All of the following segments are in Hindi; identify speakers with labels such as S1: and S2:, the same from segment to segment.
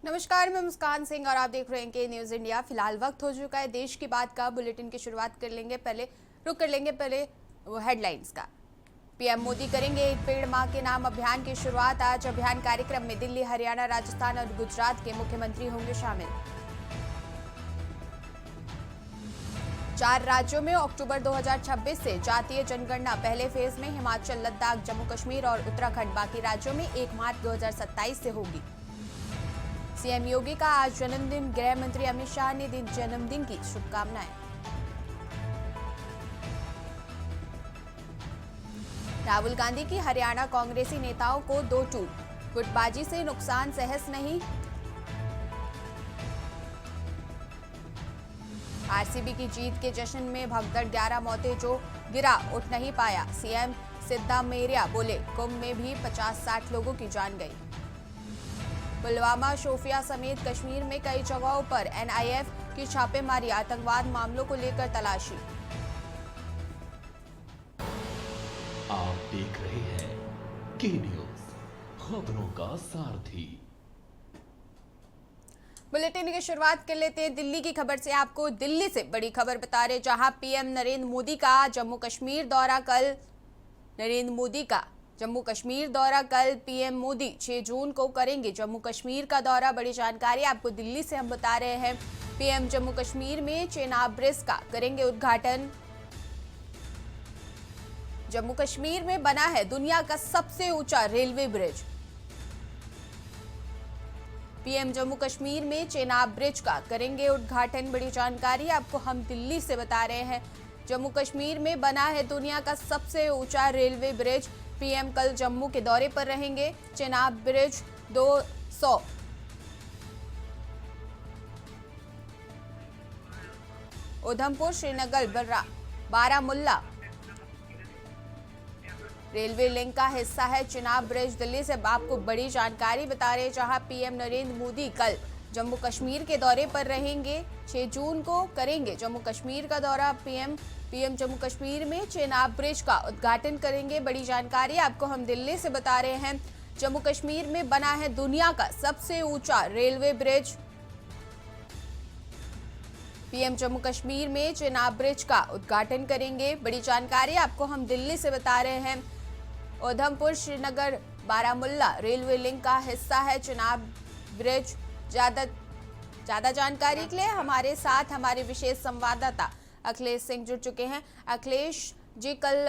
S1: नमस्कार, मैं मुस्कान सिंह और आप देख रहे हैं के न्यूज इंडिया। फिलहाल वक्त हो चुका है देश की बात का। बुलेटिन की शुरुआत कर लेंगे पहले वो हेडलाइंस का। पीएम मोदी करेंगे एक पेड़ मां के नाम अभियान की शुरुआत। आज अभियान कार्यक्रम में दिल्ली, हरियाणा, राजस्थान और गुजरात के मुख्यमंत्री होंगे शामिल। 4 राज्यों में अक्टूबर 2026 से जातीय जनगणना। पहले फेज में हिमाचल, लद्दाख, जम्मू कश्मीर और उत्तराखंड, बाकी राज्यों में 1 मार्च 2027 से होगी। सीएम योगी का आज जन्मदिन। गृह मंत्री अमित शाह ने दी जन्मदिन की शुभकामनाएं। राहुल गांधी की हरियाणा कांग्रेसी नेताओं को 2 टूक। गुटबाजी से नुकसान सहस नहीं। आरसीबी की जीत के जश्न में भगदड़, 11 मौतें जो गिरा उठ नहीं पाया। सीएम सिद्धामेरिया बोले, कुंभ में भी 50-60 लोगों की जान गई। पुलवामा, शोपियां समेत कश्मीर में कई जगहों पर एनआईएफ की छापेमारी। आतंकवाद मामलों को लेकर तलाशी।
S2: आप देख रहे हैं के न्यूज, खबरों का सारथी।
S1: बुलेटिन की शुरुआत कर लेते हैं दिल्ली की खबर से। आपको दिल्ली से बड़ी खबर बता रहे, जहां पीएम नरेंद्र मोदी का जम्मू कश्मीर दौरा कल। पीएम मोदी 6 जून को करेंगे जम्मू कश्मीर का दौरा। बड़ी जानकारी आपको दिल्ली से हम बता रहे हैं। पीएम जम्मू कश्मीर में चेनाब ब्रिज का करेंगे उद्घाटन। जम्मू कश्मीर में बना है दुनिया का सबसे ऊंचा railway bridge. PM Jammu Kashmir में चेनाब ब्रिज का करेंगे उद्घाटन। बड़ी जानकारी आपको हम दिल्ली से बता रहे हैं। जम्मू कश्मीर में बना है दुनिया का सबसे ऊंचा रेलवे ब्रिज। पीएम कल जम्मू के दौरे पर रहेंगे। Chenab bridge 200 Udhampur, Srinagar, Baramulla railway link का हिस्सा है चेनाब ब्रिज। दिल्ली से आपको बड़ी जानकारी बता रहे हैं, जहां पीएम नरेंद्र मोदी कल जम्मू कश्मीर के दौरे पर रहेंगे। 6 जून को करेंगे जम्मू कश्मीर का दौरा। पीएम जम्मू कश्मीर में चेनाब ब्रिज का उद्घाटन करेंगे। बड़ी जानकारी आपको हम दिल्ली से बता रहे हैं। जम्मू कश्मीर में बना है दुनिया का सबसे ऊंचा railway bridge. PM Jammu Kashmir में चेनाब ब्रिज का उद्घाटन करेंगे। बड़ी जानकारी आपको हम दिल्ली से बता रहे हैं। उधमपुर, श्रीनगर, बारामुल्ला रेलवे लिंक का हिस्सा है चेनाब ब्रिज। ज्यादा जानकारी के लिए हमारे साथ हमारे विशेष संवाददाता अखिलेश सिंह जुड़ चुके हैं। अखिलेश जी, कल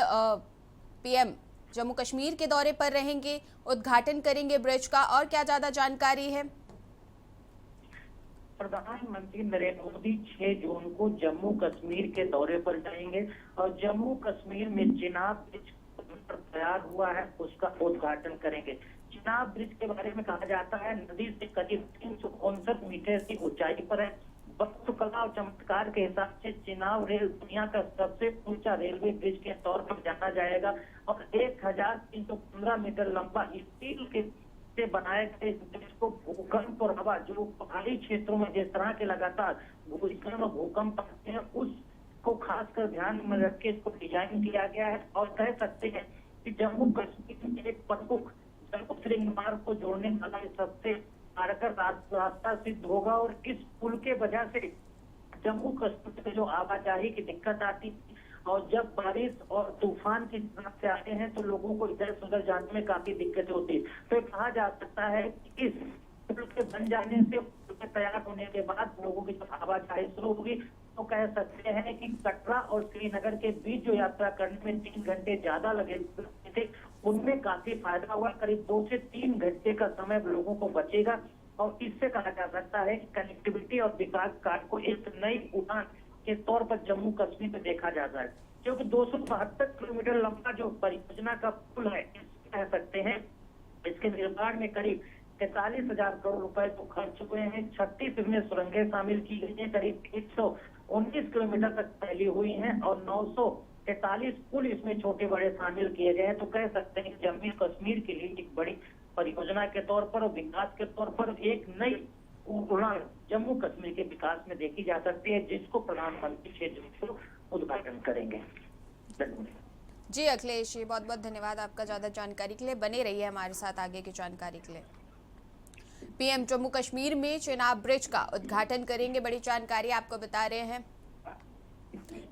S1: पीएम जम्मू कश्मीर के दौरे पर रहेंगे, उद्घाटन करेंगे ब्रिज का, और क्या ज्यादा जानकारी है?
S3: प्रधानमंत्री नरेंद्र मोदी 6 जून को जम्मू कश्मीर के दौरे पर जाएंगे और जम्मू कश्मीर में चिनाब ब्रिज तैयार हुआ है उसका उद्घाटन करेंगे। चिनाब ब्रिज के बारे में कहा जाता है नदी से करीब 359 मीटर की ऊंचाई पर है। वास्तुकला और चमत्कार के हिसाब से चिनाब रेल दुनिया का सबसे ऊंचा रेलवे ब्रिज के तौर पर जाना जाएगा और 1315 मीटर लंबा स्टील के से बनाए गए ब्रिज को भूकंप और हवा, जो पहाड़ी क्षेत्रों में जिस तरह के लगातार भूकंप आते हैं, उसको खासकर ध्यान में रख के इसको डिजाइन किया गया है। और कह सकते हैं कि जम्मू कश्मीर में एक प्रमुख जलश्री मार्ग को जोड़ने वाला सबसे कारगर रास्ता सिद्ध होगा। और इस पुल के वजह से जम्मू कश्मीर में जो आवाजाही की दिक्कत आती है और जब बारिश और तूफान की तरफ से आते हैं तो लोगों को इधर से उधर जाने में काफी दिक्कत होती है। तो कहा जा सकता है कि इस पुल के बन जाने से, पुल के तैयार होने के बाद लोगों की जब आवाजाही शुरू होगी तो कह सकते हैं कि कटरा और श्रीनगर के बीच जो यात्रा करने में 3 घंटे ज्यादा लगे थे, उनमें काफी फायदा हुआ। करीब 2 से 3 घंटे का समय लोगों को बचेगा और इससे कहा जा सकता है कि कनेक्टिविटी और विकास कार्य को एक नई उड़ान के तौर पर जम्मू कश्मीर में देखा जाता है। क्योंकि 272 किलोमीटर लंबा जो परियोजना का पुल है, कह सकते हैं इसके निर्माण में करीब 43,000 करोड़ रुपए तो खर्च हुए हैं। 36 इसमें सुरंगें शामिल की गई हैं, करीब 119 किलोमीटर तक फैली हुई हैं और 943 पुल इसमें छोटे बड़े शामिल किए गए हैं। तो कह सकते हैं जम्मू कश्मीर के लिए एक बड़ी परियोजना के तौर पर और विकास के तौर पर एक नई उड़ान जम्मू कश्मीर के विकास में देखी जा सकती है, जिसको प्रधानमंत्री 6 जून को उद्घाटन करेंगे।
S1: जी अखिलेश जी, बहुत बहुत धन्यवाद आपका ज्यादा जानकारी के लिए। बने रहिए हमारे साथ आगे की जानकारी के लिए। पीएम जम्मू कश्मीर में चेनाब ब्रिज का उद्घाटन करेंगे। बड़ी जानकारी आपको बता रहे हैं।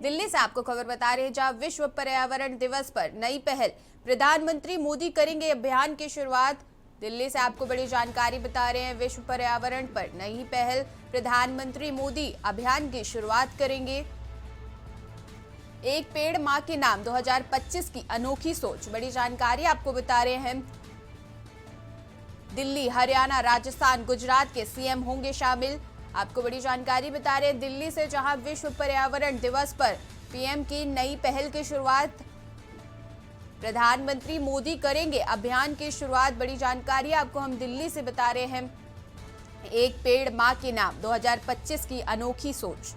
S1: दिल्ली से आपको खबर बता रहे हैं, जहां विश्व पर्यावरण दिवस पर नई पहल, प्रधानमंत्री मोदी करेंगे अभियान की शुरुआत। दिल्ली से आपको बड़ी जानकारी बता रहे हैं, विश्व पर्यावरण पर नई पहल, प्रधानमंत्री मोदी अभियान की शुरुआत करेंगे। एक पेड़ मां के नाम 2025 की अनोखी सोच। बड़ी जानकारी आपको बता रहे हैं, दिल्ली, हरियाणा, राजस्थान, गुजरात के सीएम होंगे शामिल। आपको बड़ी जानकारी बता रहे हैं दिल्ली से, जहां विश्व पर्यावरण दिवस पर पीएम की नई पहल की शुरुआत, प्रधानमंत्री मोदी करेंगे अभियान की शुरुआत। बड़ी जानकारी आपको हम दिल्ली से बता रहे हैं, एक पेड़ मां के नाम 2025 की अनोखी सोच।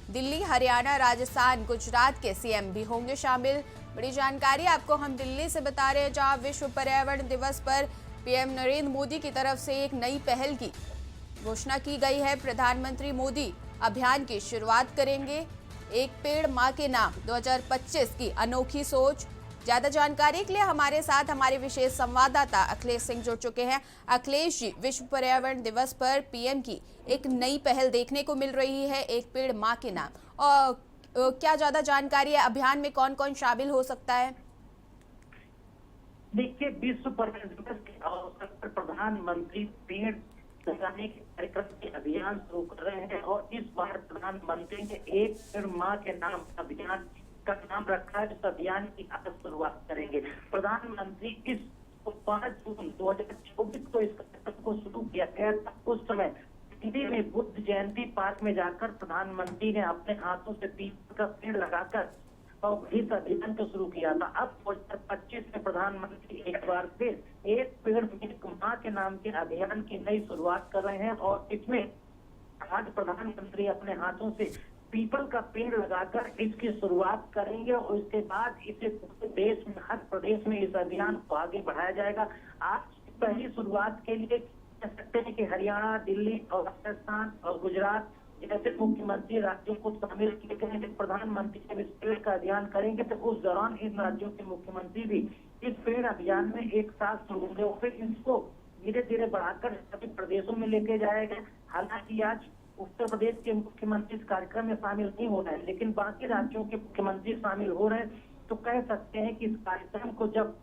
S1: दिल्ली, हरियाणा, राजस्थान, गुजरात के सीएम भी होंगे शामिल। बड़ी जानकारी आपको हम दिल्ली से बता रहे हैं, जहां विश्व पर्यावरण दिवस पर पीएम नरेंद्र मोदी की तरफ से एक नई पहल की घोषणा की गई है। प्रधानमंत्री मोदी अभियान की शुरुआत करेंगे, एक पेड़ मां के नाम 2025 की अनोखी सोच। ज्यादा जानकारी के लिए हमारे साथ हमारे विशेष संवाददाता अखिलेश सिंह जुड़ चुके हैं। अखिलेश जी, विश्व पर्यावरण दिवस पर पीएम की एक नई पहल देखने को मिल रही है, एक पेड़ मां के नाम, और क्या ज्यादा जानकारी है, अभियान में कौन कौन शामिल हो सकता है?
S3: देखिए, विश्व पर्यावरण दिवस के अवसर पर प्रधानमंत्री पेड़ लगाने के कार्यक्रम के अभियान शुरू कर रहे हैं और इस बार प्रधानमंत्री ने एक पेड़ मां के नाम अभियान का नाम रखा है। इस अभियान की आज शुरुआत करेंगे। प्रधानमंत्री इस 5 जून 2024 को इस कार्यक्रम को शुरू किया गया था। उस समय दिल्ली में बुद्ध जयंती पार्क में जाकर प्रधानमंत्री ने अपने हाथों से पीपल का पेड़ लगाकर और इस अभियान को शुरू किया था। अब 2025 में प्रधानमंत्री एक बार फिर एक पेड़ मां के नाम के अभियान की नई शुरुआत कर रहे हैं और इसमें आज प्रधानमंत्री अपने हाथों से पीपल का पेड़ लगाकर इसकी शुरुआत करेंगे और इसके बाद इसे पूरे देश में, हर प्रदेश में इस अभियान को आगे बढ़ाया जाएगा। आज की पहली शुरुआत के लिए कह सकते हैं कि हरियाणा, दिल्ली और राजस्थान और गुजरात जैसे मुख्यमंत्री राज्यों को शामिल किए गए हैं। प्रधानमंत्री जब इस पेड़ का अभियान करेंगे तो उस दौरान इन राज्यों के मुख्यमंत्री भी इस पेड़ अभियान में एक साथ शुरू होंगे और फिर इसको धीरे धीरे बढ़ाकर सभी प्रदेशों में लेके जाएगा। हालांकि आज उत्तर प्रदेश के मुख्यमंत्री इस कार्यक्रम में शामिल नहीं हो रहे हैं, लेकिन बाकी राज्यों के मुख्यमंत्री शामिल हो रहे हैं। तो कह सकते हैं कि इस कार्यक्रम को जब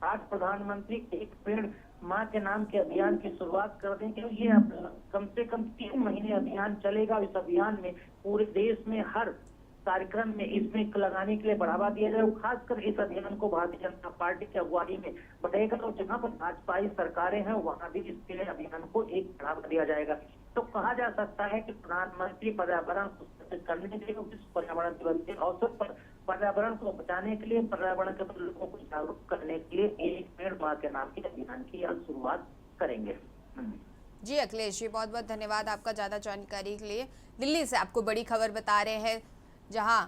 S3: आज प्रधानमंत्री एक पेड़ मां के नाम के अभियान की शुरुआत कर देंगे, ये अब कम से कम 3 महीने अभियान चलेगा। इस अभियान में पूरे देश में हर कार्यक्रम में इसमें लगाने के लिए बढ़ावा दिया जाए। खासकर इस अभियान को भारतीय जनता पार्टी की अगुवाई में बढ़ेगा और जहां पर भाजपाई सरकारें हैं वहां भी इसके लिए अभियान को एक बढ़ावा दिया जाएगा। तो कहा जा सकता है कि प्रधानमंत्री पर्यावरण को सुरक्षित करने के लिए, विश्व पर्यावरण दिवस के अवसर पर पर्यावरण को बचाने के लिए, पर्यावरण के प्रति लोगों को जागरूक करने के लिए एक पेड़ मां के नाम के अभियान की आज शुरुआत करेंगे।
S1: जी अखिलेश जी, बहुत बहुत धन्यवाद आपका ज्यादा जानकारी के लिए। दिल्ली से आपको बड़ी खबर बता रहे हैं, जहां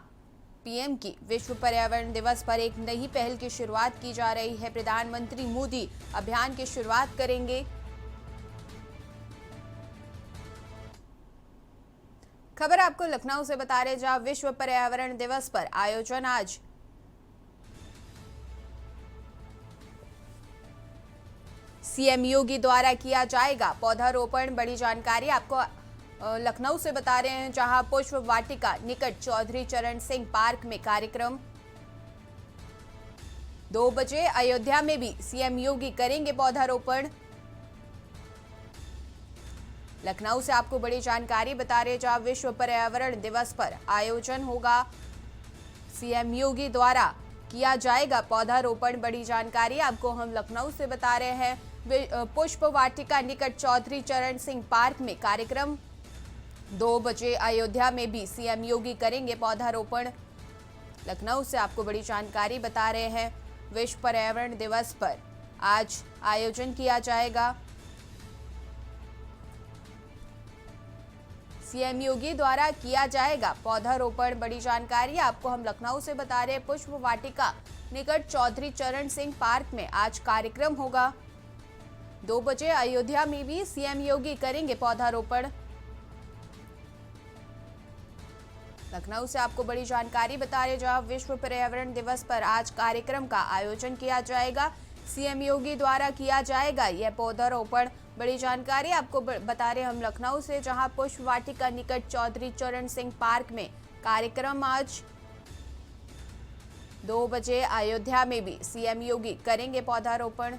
S1: पीएम की विश्व पर्यावरण दिवस पर एक नई पहल की शुरुआत की जा रही है। प्रधानमंत्री मोदी अभियान की शुरुआत करेंगे। खबर आपको लखनऊ से बता रहे, जहां विश्व पर्यावरण दिवस पर आयोजन आज सीएम योगी द्वारा किया जाएगा पौधारोपण। बड़ी जानकारी आपको लखनऊ से बता रहे हैं, जहां पुष्प वाटिका निकट चौधरी चरण सिंह पार्क में कार्यक्रम। 2 बजे अयोध्या में भी सीएम योगी करेंगे पौधारोपण। लखनऊ से आपको बड़ी जानकारी बता रहे, जहां विश्व पर्यावरण दिवस पर आयोजन होगा, सीएम योगी द्वारा किया जाएगा पौधारोपण। बड़ी जानकारी आपको हम लखनऊ से बता रहे हैं, पुष्प वाटिका निकट चौधरी चरण सिंह पार्क में कार्यक्रम। 2 बजे अयोध्या में भी सीएम योगी करेंगे पौधारोपण। लखनऊ से आपको बड़ी जानकारी बता रहे हैं, विश्व पर्यावरण दिवस पर आज आयोजन किया जाएगा, सीएम योगी द्वारा किया जाएगा पौधारोपण। बड़ी जानकारी आपको हम लखनऊ से बता रहे हैं, पुष्प वाटिका निकट चौधरी चरण सिंह पार्क में आज कार्यक्रम होगा। 2 बजे अयोध्या में भी सीएम योगी करेंगे पौधारोपण। लखनऊ से आपको बड़ी जानकारी बता रहे, जहां विश्व पर्यावरण दिवस पर आज कार्यक्रम का आयोजन किया जाएगा। सीएम योगी द्वारा किया जाएगा यह पौधारोपण। बड़ी जानकारी आपको बता रहे हम लखनऊ से, जहां पुष्प वाटिका निकट चौधरी चरण सिंह पार्क में कार्यक्रम आज 2 बजे। अयोध्या में भी सीएम योगी करेंगे पौधारोपण।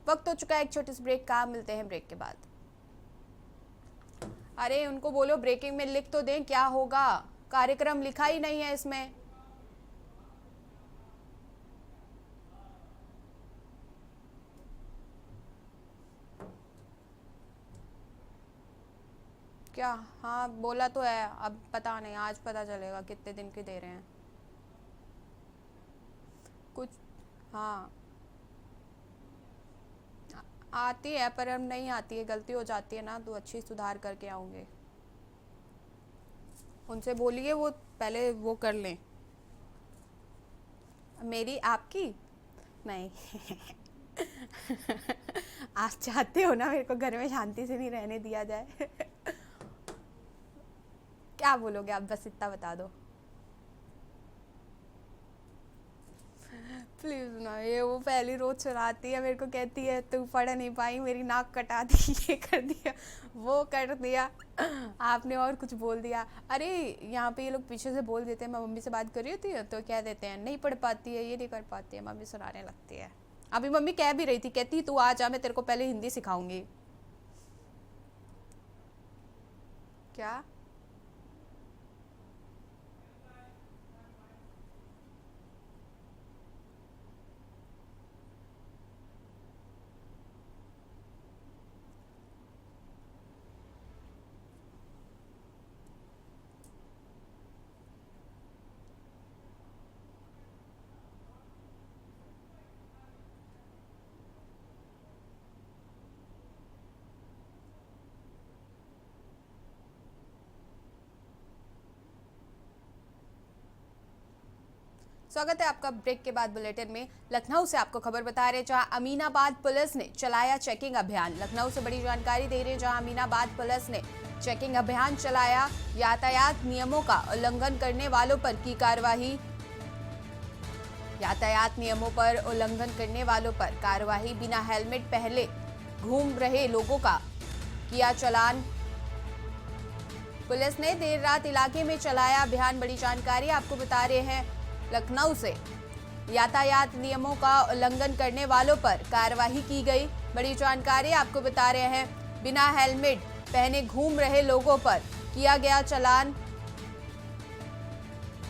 S1: वक्त हो चुका है एक छोटे से ब्रेक का, मिलते हैं ब्रेक के बाद। अरे उनको बोलो ब्रेकिंग में लिख तो दें, क्या होगा, कार्यक्रम लिखा ही नहीं है इसमें। क्या? हाँ बोला तो है, अब पता नहीं, आज पता चलेगा कितने दिन की दे रहे हैं कुछ। हाँ आती है, पर अब नहीं आती है, गलती हो जाती है ना, तो अच्छी सुधार करके आऊंगे। उनसे बोलिए वो पहले वो कर लें। मेरी आपकी नहीं आप चाहते हो ना मेरे को घर में शांति से नहीं रहने दिया जाए क्या बोलोगे आप, बस इतना बता दो प्लीज ना। ये वो पहली रोज सुनाती है मेरे को, कहती है तू पढ़ नहीं पाई, मेरी नाक कटा दी, ये कर दिया वो कर दिया, आपने और कुछ बोल दिया। अरे यहाँ पे ये लोग पीछे से बोल देते हैं, मैं मम्मी से बात कर रही होती है तो क्या देते हैं, नहीं पढ़ पाती है, ये नहीं कर पाती है, मम्मी सुनाने लगती है। अभी मम्मी कह भी रही थी, कहती तू आ जा, मैं तेरे को पहले हिंदी सिखाऊंगी। क्या? स्वागत है आपका ब्रेक के बाद बुलेटिन में। लखनऊ से आपको खबर बता रहे हैं, जहां अमीनाबाद पुलिस ने चलाया चेकिंग अभियान। लखनऊ से बड़ी जानकारी दे रहे हैं, जहां अमीनाबाद पुलिस ने चेकिंग अभियान चलाया। यातायात नियमों का उल्लंघन करने वालों पर की कार्रवाई। यातायात नियमों पर उल्लंघन करने वालों पर कार्रवाई। बिना हेलमेट पहले घूम रहे लोगों का किया चालान। पुलिस ने देर रात इलाके में चलाया अभियान। बड़ी जानकारी आपको बता रहे हैं लखनऊ से, यातायात नियमों का उल्लंघन करने वालों पर कार्रवाई की गई। बड़ी जानकारी आपको बता रहे हैं, बिना हेलमेट पहने घूम रहे लोगों पर किया गया चालान।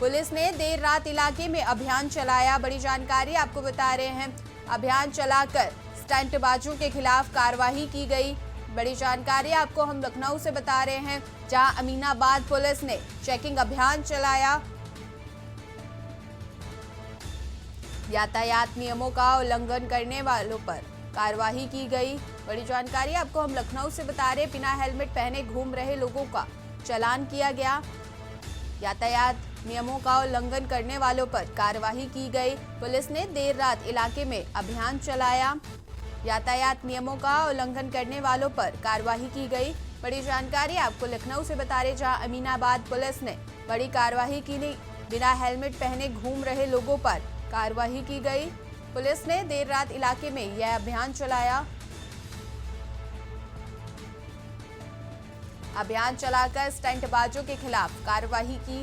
S1: पुलिस ने देर रात इलाके में अभियान चलाया। बड़ी जानकारी आपको बता रहे हैं, अभियान चलाकर स्टंटबाजों के खिलाफ कार्रवाई की गई। बड़ी जानकारी आपको हम लखनऊ से बता रहे हैं, जहां अमीनाबाद पुलिस ने चेकिंग अभियान चलाया। यातायात नियमों का उल्लंघन करने वालों पर कार्रवाई की गई। बड़ी जानकारी आपको हम लखनऊ से बता रहे हैं, बिना हेलमेट पहने घूम रहे लोगों का चालान किया गया। यातायात नियमों का उल्लंघन करने वालों पर कार्रवाई की गई। पुलिस ने देर रात इलाके में अभियान चलाया। यातायात नियमों का उल्लंघन करने वालों पर कार्रवाई की गई। बड़ी जानकारी आपको लखनऊ से बता रहे, जहां अमीनाबाद पुलिस ने बड़ी कार्रवाई की। बिना हेलमेट पहने घूम रहे लोगों पर कार्रवाई की गई। पुलिस ने देर रात इलाके में यह अभियान चलाया। अभियान चलाकर स्टंटबाजों के खिलाफ कार्रवाई की।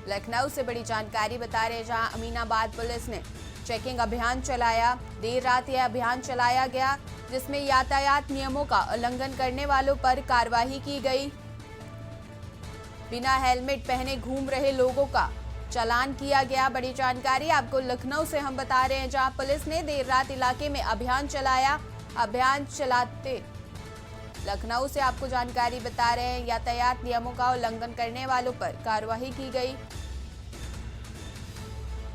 S1: लखनऊ से बड़ी जानकारी बता रहे हैं, जहां अमीनाबाद पुलिस ने चेकिंग अभियान चलाया। देर रात यह अभियान चलाया गया, जिसमें यातायात नियमों का उल्लंघन करने वालों पर कार्रवाई की गई। बिना हेलमेट पहने घूम रहे लोगों का चालान किया गया। बड़ी जानकारी आपको लखनऊ से हम बता रहे हैं, जहां पुलिस ने देर रात इलाके में अभियान चलाया। अभियान चलाते लखनऊ से आपको जानकारी बता रहे हैं, यातायात नियमों का उल्लंघन करने वालों पर कार्रवाई की गई।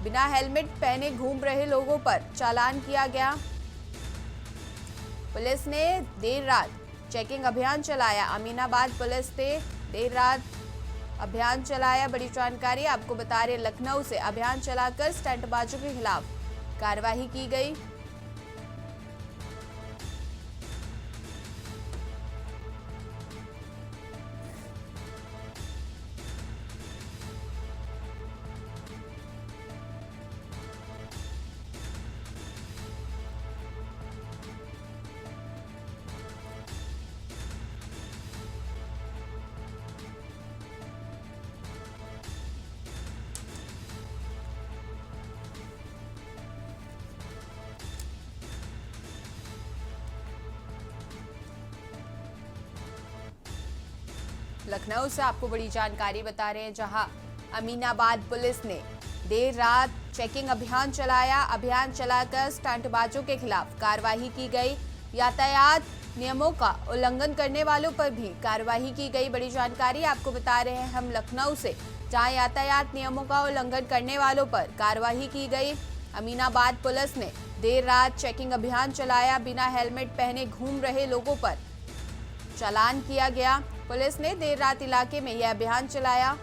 S1: बिना हेलमेट पहने घूम रहे लोगों पर चालान किया गया। पुलिस ने देर रात चेकिंग अभियान चलाया। अमीनाबाद पुलिस ने देर रात अभियान चलाया। बड़ी जानकारी आपको बता रहे, लखनऊ से अभियान चलाकर स्टंटबाजों के खिलाफ कार्रवाई की गई। लखनऊ से आपको बड़ी जानकारी बता रहे हैं, जहां अमीनाबाद पुलिस ने देर रात चेकिंग अभियान चलाया। अभियान चलाकर स्टंटबाजों के खिलाफ कार्रवाई की गई। यातायात नियमों का उल्लंघन करने वालों पर भी कार्रवाई की गई। बड़ी जानकारी आपको बता रहे हैं हम लखनऊ से, जहां यातायात नियमों का उल्लंघन करने वालों पर कार्रवाई की गई। अमीनाबाद पुलिस ने देर रात चेकिंग अभियान चलाया। बिना हेलमेट पहने घूम रहे लोगों पर चालान किया गया। पुलिस ने देर रात इलाके में यह अभियान चलाया।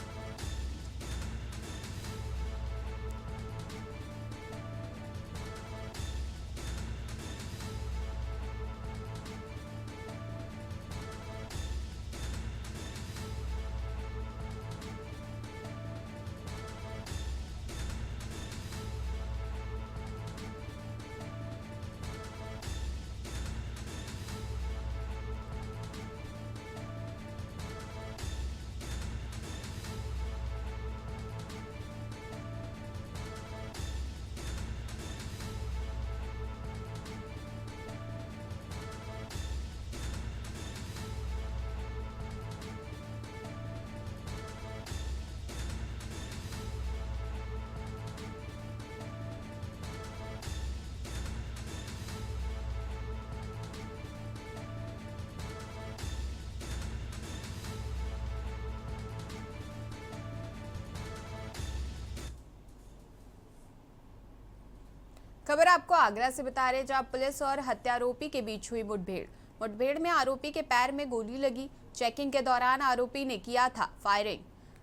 S1: खबर आपको आगरा से बता रहे, जहां पुलिस और हत्यारोपी के बीच हुई मुठभेड़ में आरोपी के पैर में गोली लगी। चेकिंग के दौरान आरोपी ने किया था फायरिंग।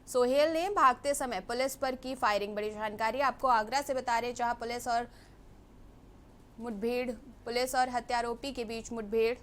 S1: सोहेल ने भागते समय पुलिस पर की फायरिंग। बड़ी जानकारी आपको आगरा से बता रहे, जहां पुलिस और हत्यारोपी के बीच मुठभेड़।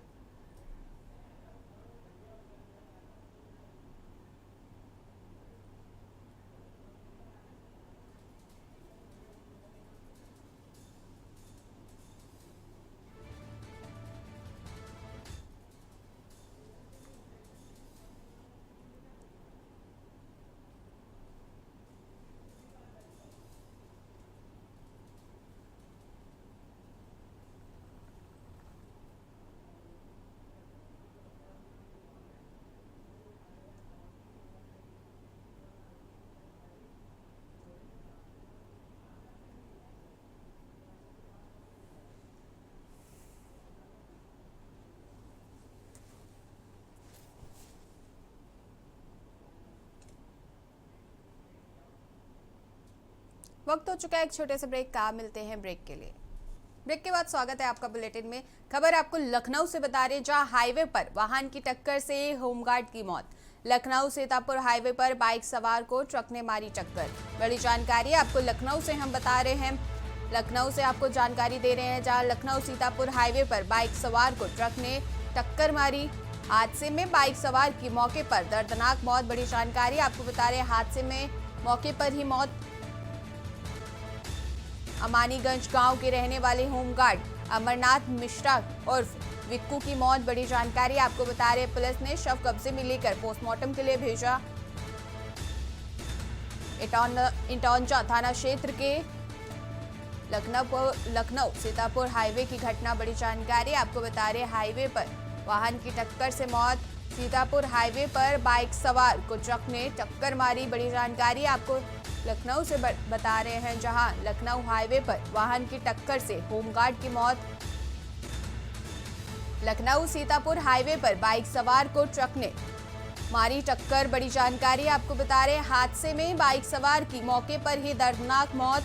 S1: वक्त हो चुका है एक छोटे से ब्रेक का। मिलते हैं ब्रेक के लिए। ब्रेक के बाद स्वागत है आपका बुलेटिन में। खबर आपको लखनऊ से बता रहे, जहां हाईवे पर वाहन की टक्कर से होमगार्ड की मौत। लखनऊ सीतापुर हाईवे पर बाइक सवार को ट्रक ने मारी टक्कर। बड़ी जानकारी आपको लखनऊ से हम बता रहे हैं। लखनऊ से आपको जानकारी दे रहे हैं, जहां लखनऊ सीतापुर हाईवे पर बाइक सवार को ट्रक ने टक्कर मारी। हादसे में बाइक सवार की मौके पर दर्दनाक मौत। बड़ी जानकारी आपको बता रहे हैं, हादसे में मौके पर ही मौत। अमानीगंज गांव के रहने वाले होमगार्ड अमरनाथ मिश्रा उर्फ विक्कू की मौत। बड़ी जानकारी आपको बता रहे, पुलिस ने शव कब्जे में लेकर पोस्टमार्टम के लिए भेजा। इटौंजा थाना क्षेत्र के लखनऊ सीतापुर हाईवे की घटना। बड़ी जानकारी आपको बता रहे, हाईवे पर वाहन की टक्कर से मौत। सीतापुर हाईवे पर बाइक सवार को ट्रक ने टक्कर मारी। बड़ी जानकारी आपको लखनऊ से बता रहे हैं, जहां लखनऊ हाईवे पर वाहन की टक्कर से होमगार्ड की मौत। लखनऊ सीतापुर हाईवे पर बाइक सवार को ट्रक ने मारी टक्कर। बड़ी जानकारी आपको बता रहे हैं, हादसे में बाइक सवार की मौके पर ही दर्दनाक मौत।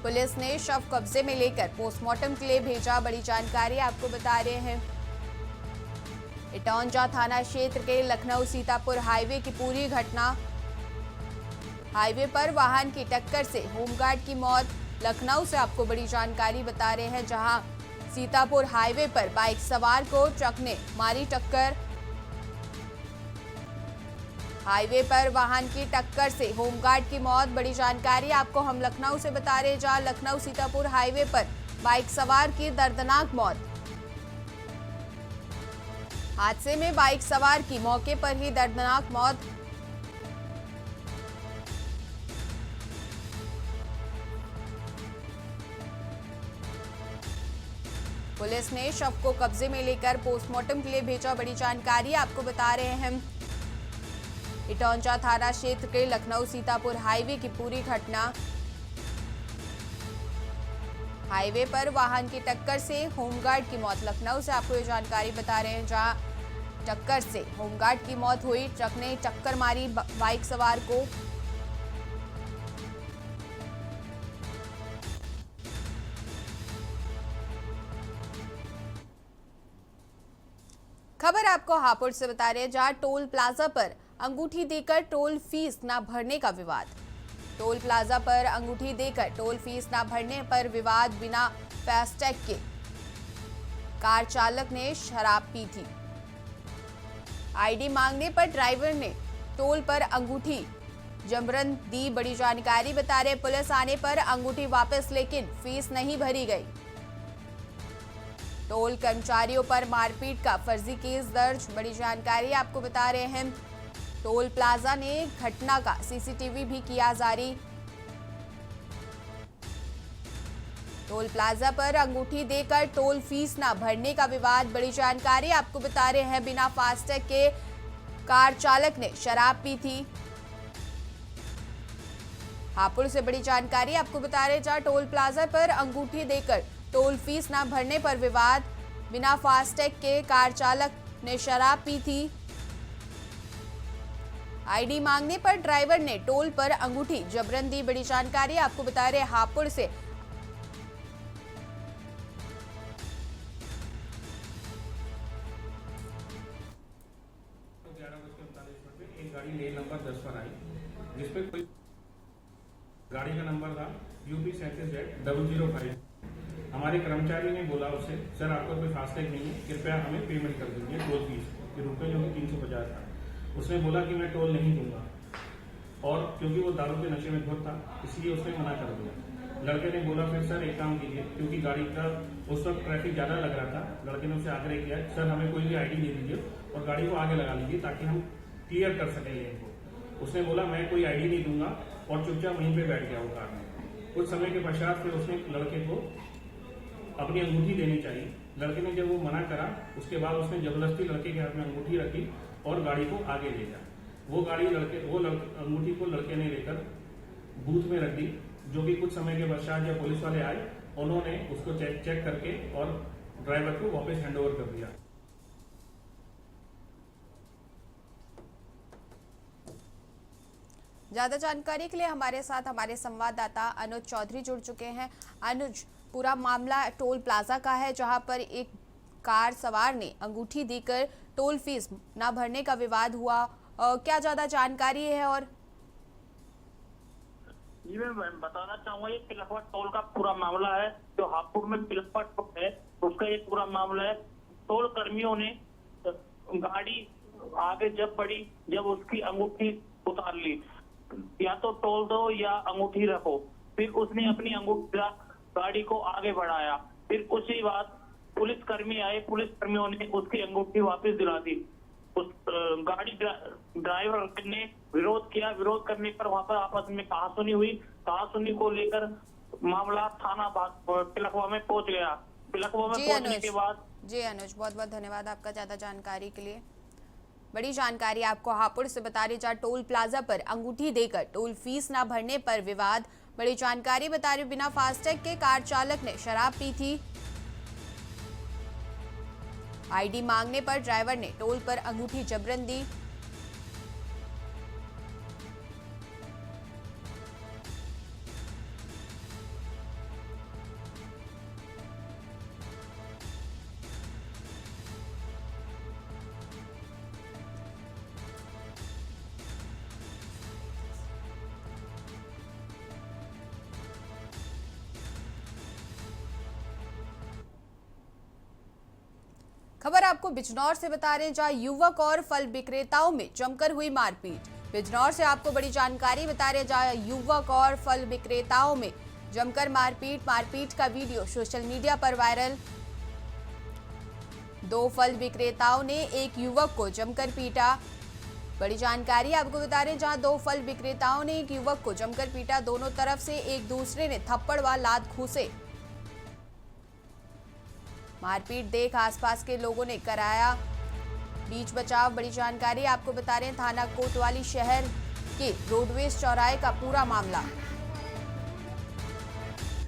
S1: पुलिस ने शव कब्जे में लेकर पोस्टमार्टम के लिए भेजा। बड़ी जानकारी आपको बता रहे हैं, इटौंजा थाना क्षेत्र के लखनऊ सीतापुर हाईवे की पूरी घटना। हाईवे पर वाहन की टक्कर से होमगार्ड की मौत। लखनऊ से आपको बड़ी जानकारी बता रहे हैं, जहां सीतापुर हाईवे पर बाइक सवार को ट्रक ने मारी टक्कर। हाईवे पर वाहन की टक्कर से होमगार्ड की मौत। बड़ी जानकारी आपको हम लखनऊ से बता रहे हैं, जहां लखनऊ सीतापुर हाईवे पर बाइक सवार की दर्दनाक मौत। हादसे में बाइक सवार की मौके पर ही दर्दनाक मौत। पुलिस ने शव को कब्जे में लेकर पोस्टमार्टम के लिए भेजा। बड़ी जानकारी आपको बता रहे हैं, इटौंजा थाना क्षेत्र के लखनऊ सीतापुर हाईवे की पूरी घटना। हाईवे पर वाहन की टक्कर से होमगार्ड की मौत। लखनऊ से आपको ये जानकारी बता रहे हैं, जहां टक्कर से होमगार्ड की मौत हुई। ट्रक ने टक्कर मारी बाइक सवार को। खबर आपको हापुड़ से बता रहे हैं, जहां टोल प्लाजा पर अंगूठी देकर टोल फीस न भरने का विवाद। टोल प्लाजा पर अंगूठी देकर टोल फीस न भरने पर विवाद। बिना फास्टैग के कार चालक ने शराब पी थी। आईडी मांगने पर ड्राइवर ने टोल पर अंगूठी जबरन दी। बड़ी जानकारी बता रहे, पुलिस आने पर अंगूठी वापस, लेकिन फीस नहीं भरी गई। टोल कर्मचारियों पर मारपीट का फर्जी केस दर्ज। बड़ी जानकारी आपको बता रहे हैं, टोल प्लाजा ने घटना का सीसीटीवी भी किया जारी। टोल प्लाजा पर अंगूठी देकर टोल फीस न भरने का विवाद। बड़ी जानकारी आपको बता रहे हैं, बिना फास्टैग के कार चालक ने शराब पी थी। हापुड़ से बड़ी जानकारी आपको बता रहे, जहां टोल प्लाजा पर अंगूठी देकर टोल फीस न भरने पर विवाद। बिना फास्टैग के कार चालक ने शराब पी थी। आईडी मांगने पर ड्राइवर ने टोल पर अंगूठी जबरन दी। बड़ी जानकारी आपको बता रहे, हापुड़ से
S4: एक गाड़ी लेन नंबर 10 पर आई, जिसपे कोई गाड़ी का नंबर था UP 37Z005। हमारे कर्मचारी ने बोला उसे, सर आपका कोई फास्टैग नहीं है, कृपया हमें पेमेंट कर दीजिए टोल फीस के रूप में, जो कि 350 था। उसने बोला कि मैं टोल नहीं दूंगा, और क्योंकि वो दारू के नशे में धुत था, इसलिए उसने मना कर दिया। लड़के ने बोला, फिर सर एक काम कीजिए, क्योंकि गाड़ी का उस वक्त ट्रैफिक ज्यादा लग रहा था। लड़के ने उसे आग्रह किया, सर हमें कोई भी आईडी दे दीजिए और गाड़ी को आगे लगा लीजिए, ताकि हम क्लियर कर सकें लेन को। उसने बोला, मैं कोई आईडी नहीं दूंगा, और चुपचाप वहीं पे बैठ गया वो कार में। कुछ समय के पश्चात फिर उसने लड़के को अपनी अंगूठी देनी चाहिए। लड़के ने जब वो मना करा, उसके बाद उसने जबरदस्ती लड़के के हाथ में अंगूठी रखी और गाड़ी को आगे ले जा। वो अंगूठी को लड़के ने लेकर बूथ में रख दी, जो कि कुछ समय के पश्चात जब पुलिस वाले आए, उन्होंने उसको चेक करके और ड्राइवर को वापस हैंडओवर कर दिया।
S1: ज्यादा जानकारी के लिए हमारे साथ हमारे संवाददाता अनुज चौधरी जुड़ चुके हैं। अनुज, पूरा मामला टोल प्लाजा का है, जहां पर एक कार सवार ने अंगूठी देकर टोल फीस न भरने का विवाद हुआ। क्या ज्यादा जानकारी है? और
S3: जी मैं बताना चाहूंगा, ये पिलखवा टोल का पूरा मामला है, जो हापुड़ में पिलखवा टोल है उसका ये पूरा मामला है। टोल कर्मियों ने गाड़ी आगे जब बढ़ी, जब उसकी अंगूठी उतार ली, या तो टोल दो या अंगूठी रखो। फिर उसने अपनी अंगूठी गाड़ी को आगे बढ़ाया। फिर उसी बात पुलिस कर्मी आए, पुलिस कर्मियों ने उसकी अंगूठी वापस दिला दी। उस गाड़ी ड्राइवर ने विरोध किया। विरोध करने पर वहां पर आपस में कहासुनी हुई। कहासुनी को लेकर मामला थाना पिलखवा में पहुंच गया। पिलखवा में पहुंचने के बाद
S1: जी अनुज, बहुत बहुत धन्यवाद आपका ज्यादा जानकारी के लिए। बड़ी जानकारी आपको हापुड़ से बता रही, जहां टोल प्लाजा पर अंगूठी देकर टोल फीस न भरने पर विवाद। बड़ी जानकारी बता रही, बिना फास्टैग के कार चालक ने शराब पी थी। आईडी मांगने पर ड्राइवर ने टोल पर अंगूठी जबरन दी। खबर आपको बिजनौर से बता रहे हैं, जहां युवक और फल विक्रेताओं में जमकर हुई मारपीट। बिजनौर से आपको बड़ी जानकारी बता रहे हैं, जहां युवक और फल विक्रेताओं में जमकर मारपीट का वीडियो सोशल मीडिया पर वायरल। दो फल विक्रेताओं ने एक युवक को जमकर पीटा। बड़ी जानकारी आपको बता रहे हैं, जहां दो फल विक्रेताओं ने एक युवक को जमकर पीटा। दोनों तरफ से एक दूसरे ने थप्पड़ व लात घूंसे। मारपीट देख आसपास के लोगों ने कराया बीच बचाव। बड़ी जानकारी आपको बता रहे हैं, थाना कोतवाली शहर के रोडवेज चौराहे का पूरा मामला।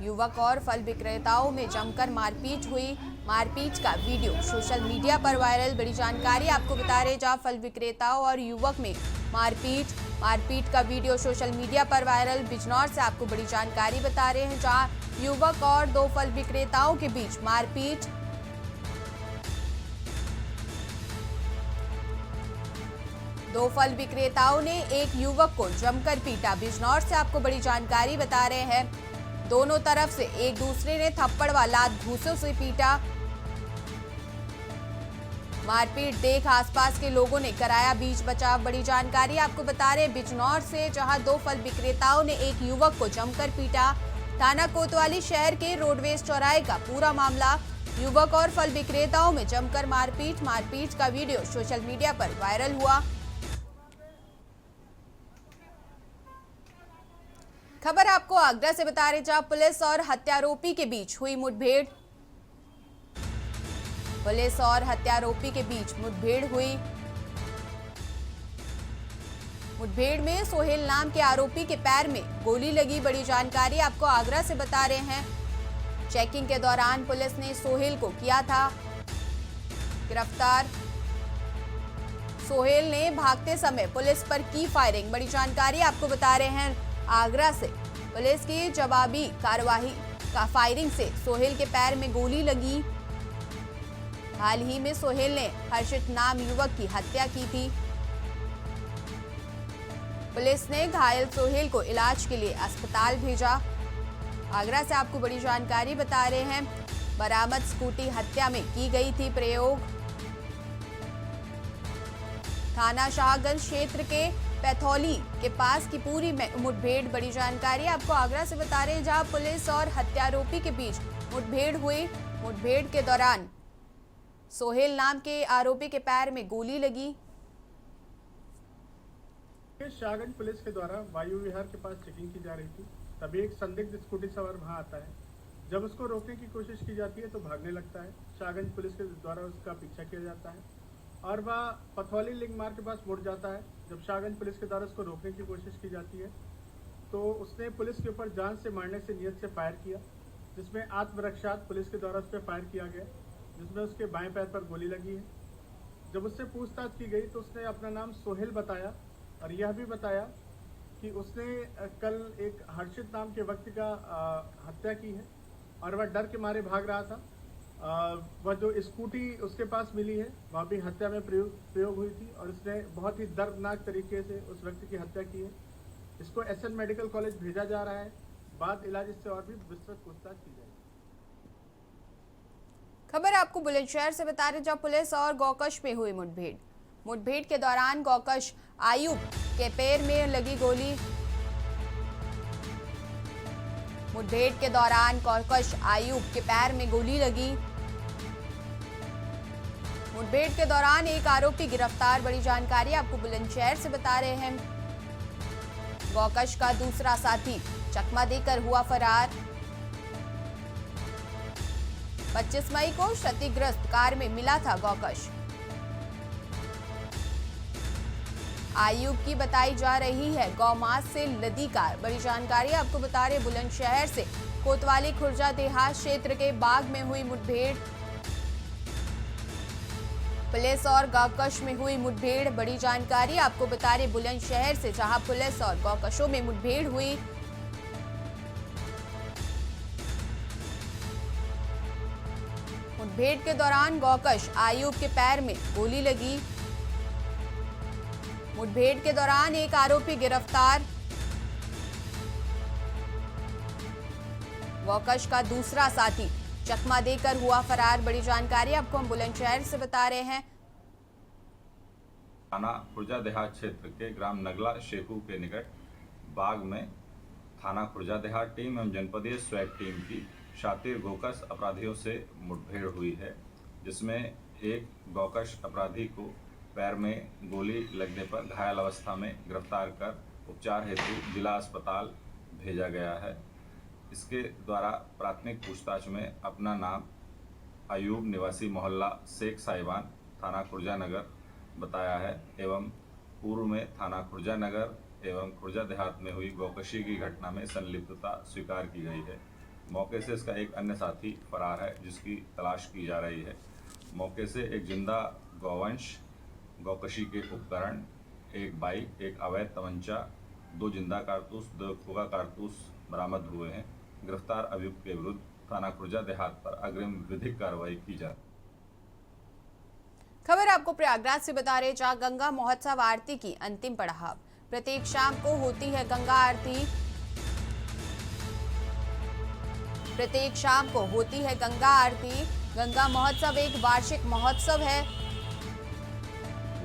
S1: युवक और फल विक्रेताओं में जमकर मारपीट हुई। मारपीट का वीडियो सोशल मीडिया पर वायरल। बड़ी जानकारी आपको बता रहे हैं, जहां फल विक्रेताओं और युवक में मारपीट का वीडियो सोशल मीडिया पर वायरल। बिजनौर से आपको बड़ी जानकारी बता रहे हैं, जहां युवक और दो फल विक्रेताओं के बीच मारपीट। दो फल विक्रेताओं ने एक युवक को जमकर पीटा। बिजनौर से आपको बड़ी जानकारी बता रहे हैं, दोनों तरफ से एक दूसरे ने थप्पड़ व लात घूंसों से पीटा। मारपीट देख आसपास के लोगों ने कराया बीच बचाव। बड़ी जानकारी आपको बता रहे हैं, बिजनौर से, जहां दो फल विक्रेताओं ने एक युवक को जमकर पीटा। थाना कोतवाली शहर के रोडवेज चौराहे का पूरा मामला। युवक और फल विक्रेताओं में जमकर मारपीट का वीडियो सोशल मीडिया पर वायरल हुआ। खबर आपको आगरा से बता रहे, जहां पुलिस और हत्यारोपी के बीच हुई मुठभेड़। पुलिस और हत्यारोपी के बीच मुठभेड़ हुई। मुठभेड़ में सोहेल नाम के आरोपी के पैर में गोली लगी। बड़ी जानकारी आपको आगरा से बता रहे हैं, चेकिंग के दौरान पुलिस ने सोहेल को किया था गिरफ्तार। सोहेल ने भागते समय पुलिस पर की फायरिंग। बड़ी जानकारी आपको बता रहे हैं, आगरा से, पुलिस की जवाबी कार्रवाई का फायरिंग से सोहेल के पैर में गोली लगी। हाल ही में सोहेल ने हर्षित नाम युवक की हत्या की थी। पुलिस ने घायल सोहेल को इलाज के लिए अस्पताल भेजा। आगरा से आपको बड़ी जानकारी बता रहे हैं, बरामद स्कूटी हत्या में की गई थी प्रयोग। थाना शाहगंज क्षेत्र के पैथौली के पास की पूरी मुठभेड़। बड़ी जानकारी आपको आगरा से बता रहे हैं, जहां पुलिस और हत्यारोपी के बीच मुठभेड़ हुई। मुठभेड़ के दौरान सोहेल नाम के आरोपी के पैर में गोली लगी।
S5: शाहगंज पुलिस के द्वारा वायु विहार के पास चेकिंग की जा रही थी, तभी एक संदिग्ध स्कूटी सवार वहां आता है। जब उसको रोकने की कोशिश की जाती है तो भागने लगता है। शाहगंज पुलिस के द्वारा उसका पीछा किया जाता है और वह पथौली लिंग मार्ग के पास मुड़ जाता है। जब शाहगंज पुलिस के द्वारा उसको रोकने की कोशिश की जाती है तो उसने पुलिस के ऊपर जान से मारने से नियत से फायर किया, जिसमें आत्मरक्षार्थ पुलिस के द्वारा उस पर फायर किया गया, जिसमें उसके बाएं पैर पर गोली लगी है। जब उससे पूछताछ की गई तो उसने अपना नाम सोहेल बताया और यह भी बताया कि उसने कल एक हर्षित नाम के व्यक्ति का हत्या की है और वह डर के मारे भाग रहा था। वह जो स्कूटी उसके पास मिली है वह भी हत्या में प्रयोग हुई थी और उसने बहुत ही दर्दनाक तरीके से उस व्यक्ति की हत्या की है। इसको एसएन मेडिकल कॉलेज भेजा जा रहा है। बाद इलाज इससे और भी विस्तृत पूछताछ की जाएगी।
S1: खबर आपको बुलंदशहर से बता रहे, जहां पुलिस और गौकश में हुई मुठभेड़। मुठभेड़ के दौरान गौकश आयुब के पैर में लगी गोली। मुठभेड़ के दौरान गौकश आयुब के पैर में गोली लगी। मुठभेड़ के दौरान एक आरोपी गिरफ्तार। बड़ी जानकारी आपको बुलंदशहर से बता रहे हैं, गौकश का दूसरा साथी चकमा देकर हुआ फरार। 25 मई को क्षतिग्रस्त कार में मिला था गौकश। आयुब की बताई जा रही है गौमास से लदी कार। बड़ी जानकारी आपको बता रहे, बुलंदशहर से कोतवाली खुर्जा देहात क्षेत्र के बाग में हुई मुठभेड़। पुलिस और गौकश में हुई मुठभेड़। बड़ी जानकारी आपको बता रहे, बुलंदशहर से, जहां पुलिस और गौकशों में मुठभेड़ हुई। मुठभेड़ के दौरान गौकश आयुब के पैर में गोली लगी। मुठभेड़ के दौरान एक आरोपी गिरफ्तार। गौकश का दूसरा साथी चकमा देकर हुआ फरार। बड़ी जानकारी आपको हम बुलंदशहर से बता रहे हैं।
S6: थाना खुर्जा देहात क्षेत्र के ग्राम नगला शेखू के निकट बाग में थाना खुर्जा देहात टीम एवं जनपदीय स्वैप टीम की शातिर गौकश अपराधियों से मुठभेड़ हुई है, जिसमें एक गौकश अपराधी को पैर में गोली लगने पर घायल अवस्था में गिरफ्तार कर उपचार हेतु जिला अस्पताल भेजा गया है। इसके द्वारा प्राथमिक पूछताछ में अपना नाम अयूब निवासी मोहल्ला शेख साहिबान थाना खुर्जा नगर बताया है एवं पूर्व में थाना खुर्जा नगर एवं खुर्जा देहात में हुई गौकशी की घटना में संलिप्तता स्वीकार की गई है। मौके से इसका एक अन्य साथी फरार है जिसकी तलाश की जा रही है। मौके से एक जिंदा गौवंश, गौकशी के उपकरण, एक बाइक, एक अवैध तमंचा, 2 जिंदा कारतूस, 2 खोखा कारतूस बरामद हुए हैं। गिरफ्तार अभियुक्त के विरुद्ध थाना खुर्जा देहात पर अग्रिम विधिक कार्रवाई की जा रही है।
S1: खबर आपको प्रयागराज से बता रहे, जहां गंगा महोत्सव आरती की अंतिम पड़ाव। प्रत्येक शाम को होती है गंगा आरती। प्रत्येक शाम को होती है गंगा आरती। गंगा महोत्सव एक वार्षिक महोत्सव है।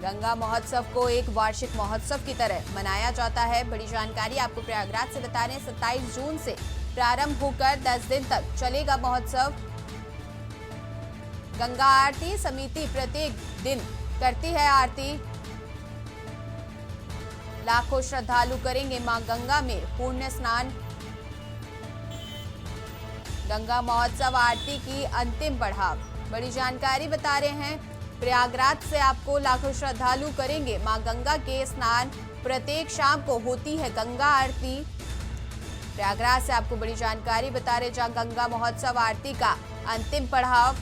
S1: गंगा महोत्सव को एक वार्षिक महोत्सव की तरह मनाया जाता है। बड़ी जानकारी आपको प्रयागराज से बता रहे हैं, 27 जून से प्रारंभ होकर 10 दिन तक चलेगा महोत्सव। गंगा आरती समिति प्रत्येक दिन करती है आरती। लाखों श्रद्धालु करेंगे मां गंगा में पुण्य स्नान। गंगा महोत्सव आरती की अंतिम पड़ाव। बड़ी जानकारी बता रहे हैं, प्रयागराज से आपको लाखों श्रद्धालु करेंगे मां गंगा के स्नान। प्रत्येक शाम को होती है गंगा आरती। प्रयागराज से आपको बड़ी जानकारी बता रहे, जहां गंगा महोत्सव आरती का अंतिम पड़ाव।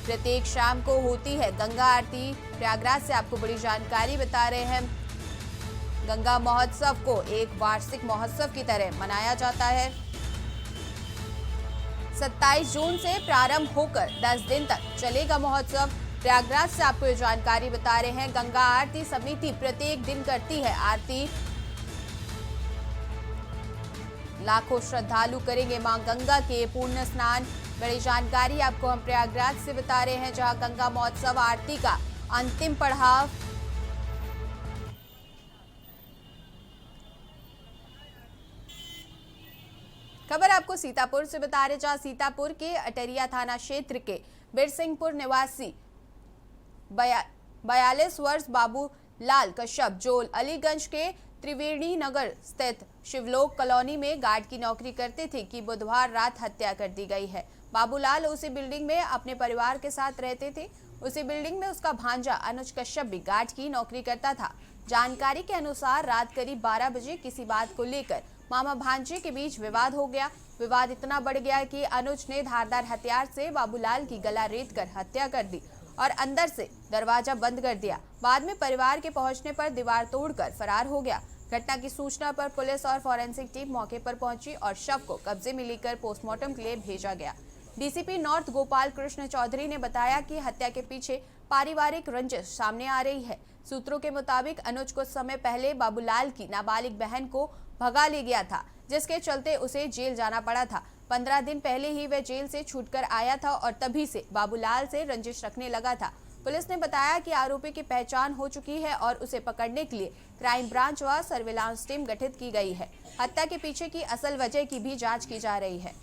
S1: प्रत्येक शाम को होती है गंगा आरती। प्रयागराज से आपको बड़ी जानकारी बता रहे हैं, गंगा महोत्सव को एक वार्षिक महोत्सव की तरह मनाया जाता है। 27 जून से प्रारंभ होकर 10 दिन तक चलेगा महोत्सव। प्रयागराज से आपको ये जानकारी बता रहे हैं, गंगा आरती समिति प्रत्येक दिन करती है आरती। लाखों श्रद्धालु करेंगे मां गंगा के पूर्ण स्नान। बड़ी जानकारी आपको हम प्रयागराज से बता रहे हैं, जहां गंगा महोत्सव आरती का अंतिम पड़ाव। खबर आपको सीतापुर से बता रहे, जहां सीतापुर के अटरिया थाना क्षेत्र के बिरसिंहपुर निवासी 42 वर्ष बाबूलाल कश्यप, जो अलीगंज के त्रिवेणी नगर स्थित शिवलोक कॉलोनी में गार्ड की नौकरी करते थे कि बुधवार रात हत्या कर दी गई है। बाबूलाल उसी बिल्डिंग में अपने परिवार के साथ रहते थे। उसी बिल्डिंग में उसका भांजा अनुज कश्यप भी गार्ड की नौकरी करता था। जानकारी के अनुसार रात करीब 12 बजे किसी बात को लेकर मामा भांजे के बीच विवाद हो गया। विवाद इतना बढ़ गया कि अनुज ने धारदार हथियार से बाबूलाल की गला रेत कर हत्या कर दी और अंदर से दरवाजा बंद कर दिया। बाद में परिवार के पहुंचने पर दीवार तोड़कर फरार हो गया। घटना की सूचना पर पुलिस और फॉरेंसिक टीम मौके पर पहुंची और शव को कब्जे में लेकर पोस्टमार्टम के लिए भेजा गया। डीसीपी नॉर्थ गोपाल कृष्ण चौधरी ने बताया कि हत्या के पीछे पारिवारिक रंजिश सामने आ रही है। सूत्रों के मुताबिक अनुज कुछ समय पहले बाबूलाल की नाबालिग बहन को भगा ले गया था, जिसके चलते उसे जेल जाना पड़ा था। 15 दिन पहले ही वह जेल से छूटकर आया था और तभी से बाबूलाल से रंजिश रखने लगा था। पुलिस ने बताया कि आरोपी की पहचान हो चुकी है और उसे पकड़ने के लिए क्राइम ब्रांच व सर्विलांस टीम गठित की गई है। हत्या के पीछे की असल वजह की भी जांच की जा रही है।